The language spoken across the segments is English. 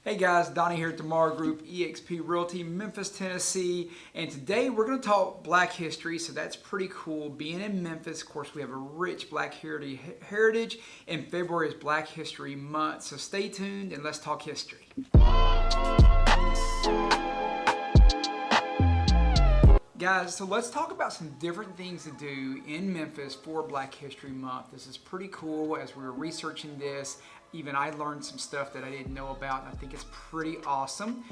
Hey guys, Donnie here at the Mar Group, eXp Realty, Memphis, Tennessee, and today we're going to talk Black history, so that's pretty cool. Being in Memphis, of course, we have a rich Black heritage, and February is Black History Month, so stay tuned and let's talk history. Guys, so let's talk about some different things to do in Memphis for Black History Month. This is pretty cool. As we were researching this, even I learned some stuff that I didn't know about, and I think it's pretty awesome.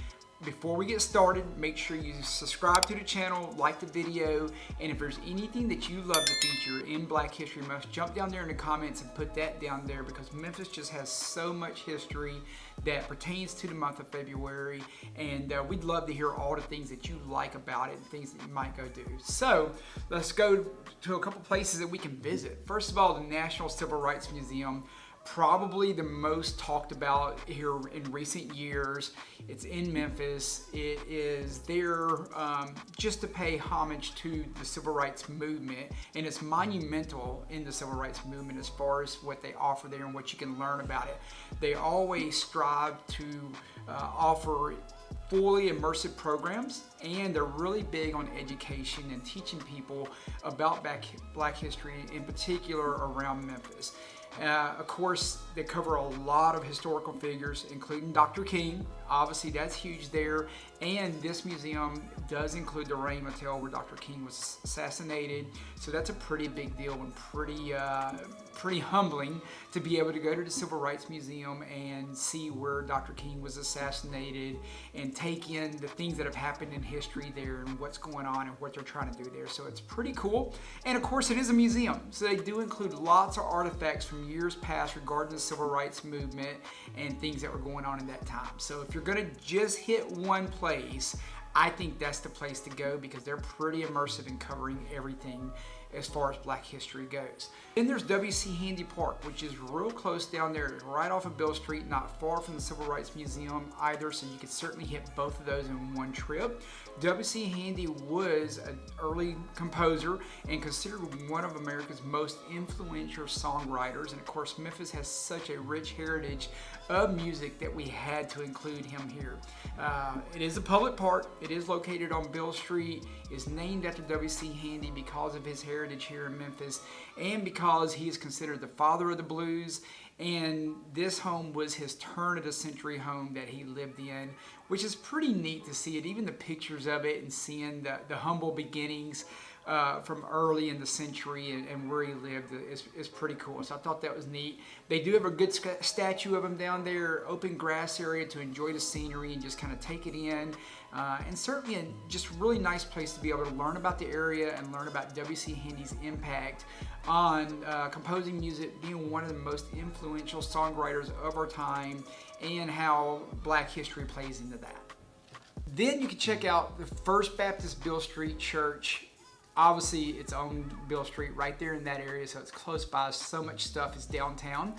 Before we get started, make sure you subscribe to the channel, like the video, and if there's anything that you love to feature in Black History Month, jump down there in the comments and put that down there, because Memphis just has so much history that pertains to the month of February, and we'd love to hear all the things that you like about it and things that you might go do. So let's go to a couple places that we can visit. First of all, the National Civil Rights Museum. Probably the most talked about here in recent years. It's in Memphis. It is there just to pay homage to the civil rights movement, and it's monumental in the civil rights movement as far as what they offer there and what you can learn about it. They always strive to offer fully immersive programs, and they're really big on education and teaching people about Black history, in particular around Memphis. Of course, they cover a lot of historical figures, including Dr. King. Obviously, that's huge there. And this museum does include the Reign Motel where Dr. King was assassinated. So that's a pretty big deal and pretty humbling to be able to go to the Civil Rights Museum and see where Dr. King was assassinated and take in the things that have happened in history there and what's going on and what they're trying to do there. So it's pretty cool. And of course, it is a museum. So they do include lots of artifacts from years past regarding the civil rights movement and things that were going on in that time. So if you're going to just hit one place, I think that's the place to go, because they're pretty immersive in covering everything as far as Black history goes. Then there's W.C. Handy Park, which is real close down there, right off of Beale Street, not far from the Civil Rights Museum either, so you could certainly hit both of those in one trip. W.C. Handy was an early composer and considered one of America's most influential songwriters, and of course Memphis has such a rich heritage of music that we had to include him here. It is a public park. It is located on Beale Street. It's named after W.C. Handy because of his heritage here in Memphis, and because he is considered the father of the blues. And this home was his turn of the century home that he lived in, which is pretty neat to see it. Even the pictures of it and seeing the humble beginnings from early in the century and where he lived is pretty cool. So I thought that was neat. They do have a good statue of him down there, open grass area to enjoy the scenery and just kind of take it in. And certainly a just really nice place to be able to learn about the area and learn about W.C. Handy's impact on composing music, being one of the most influential songwriters of our time, and how Black history plays into that. Then you can check out the First Baptist Beale Street Church. Obviously, it's on Beale Street right there in that area, so it's close by. So much stuff is downtown.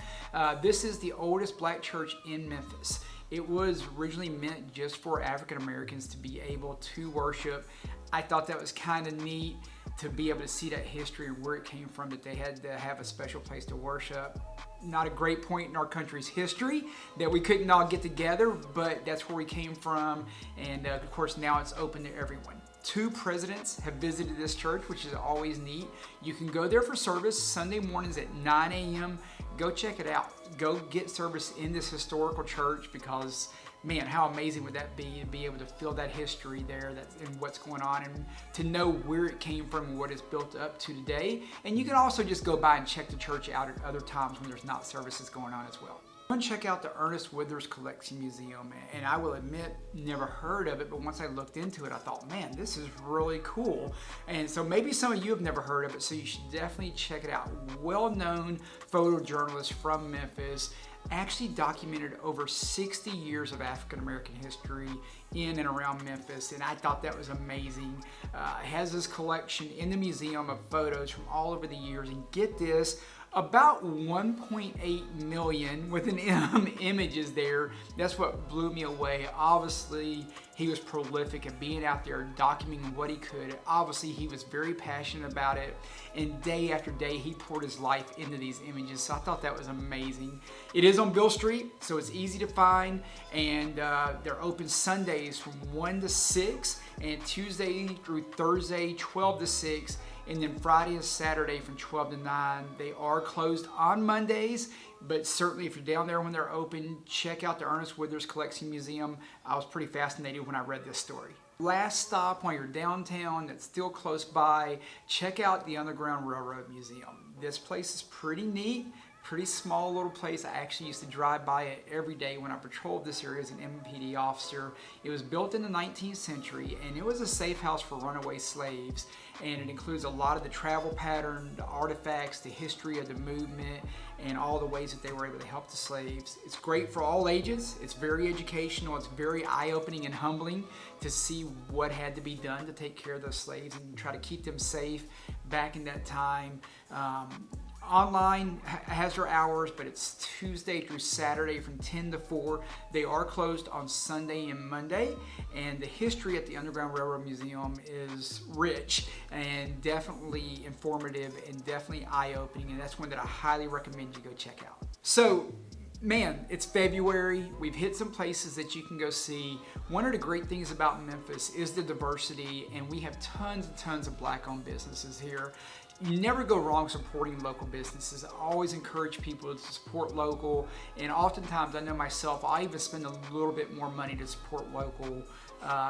This is the oldest Black church in Memphis. It was originally meant just for African Americans to be able to worship. I thought that was kind of neat to be able to see that history and where it came from, that they had to have a special place to worship. Not a great point in our country's history that we couldn't all get together, but that's where we came from, and of course now it's open to everyone. 2 presidents have visited this church, which is always neat. You can go there for service Sunday mornings at 9 a.m. Go check it out. Go get service in this historical church, because man, how amazing would that be to be able to feel that history there and what's going on, and to know where it came from and what it's built up to today. And you can also just go by and check the church out at other times when there's not services going on as well. I'm going to check out the Ernest Collection Museum, and I will admit, never heard of it, but once I looked into it, I thought, man, this is really cool. And so maybe some of you have never heard of it, so you should definitely check it out. Well-known photojournalist from Memphis, actually documented over 60 years of African American history in and around Memphis, and I thought that was amazing. Has this collection in the museum of photos from all over the years, and get this, About 1.8 million with an M images there. That's what blew me away. Obviously, he was prolific at being out there documenting what he could. Obviously, he was very passionate about it, and day after day, he poured his life into these images. So I thought that was amazing. It is on Beale Street, so it's easy to find, and they're open Sundays from 1 to 6, and Tuesday through Thursday, 12 to 6. And then Friday and Saturday from 12 to 9. They are closed on Mondays, but certainly if you're down there when they're open, check out the Ernest Withers Collection Museum. I was pretty fascinated when I read this story. Last stop while you're downtown that's still close by, check out the Underground Railroad Museum. This place is pretty neat. Pretty small little place. I actually used to drive by it every day when I patrolled this area as an MPD officer. It was built in the 19th century, and it was a safe house for runaway slaves, and it includes a lot of the travel pattern, the artifacts, the history of the movement, and all the ways that they were able to help the slaves. It's great for all ages. It's very educational. It's very eye-opening and humbling to see what had to be done to take care of those slaves and try to keep them safe back in that time. Online has their hours, but it's Tuesday through Saturday from 10 to 4. They are closed on Sunday and Monday, and the history at the Underground Railroad Museum is rich and definitely informative and definitely eye-opening, and that's one that I highly recommend you go check out. So, man, it's February. We've hit some places that you can go see. One of the great things about Memphis is the diversity, and we have tons and tons of Black-owned businesses here. You never go wrong supporting local businesses. I always encourage people to support local, and oftentimes I know myself, I even spend a little bit more money to support local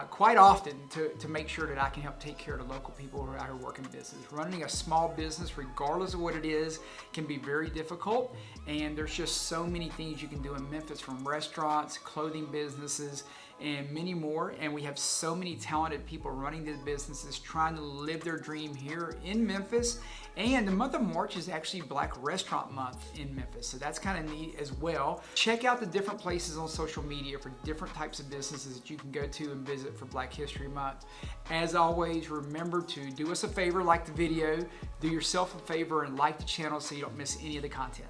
quite often to make sure that I can help take care of the local people who are out here working business. Running a small business, regardless of what it is, can be very difficult, and there's just so many things you can do in Memphis, from restaurants, clothing businesses, and many more. And we have so many talented people running these businesses trying to live their dream here in Memphis. And the month of March is actually Black Restaurant Month in Memphis, so that's kind of neat as well. Check out the different places on social media for different types of businesses that you can go to and visit for Black History Month. As always, remember to do us a favor, like the video, do yourself a favor, and like the channel so you don't miss any of the content.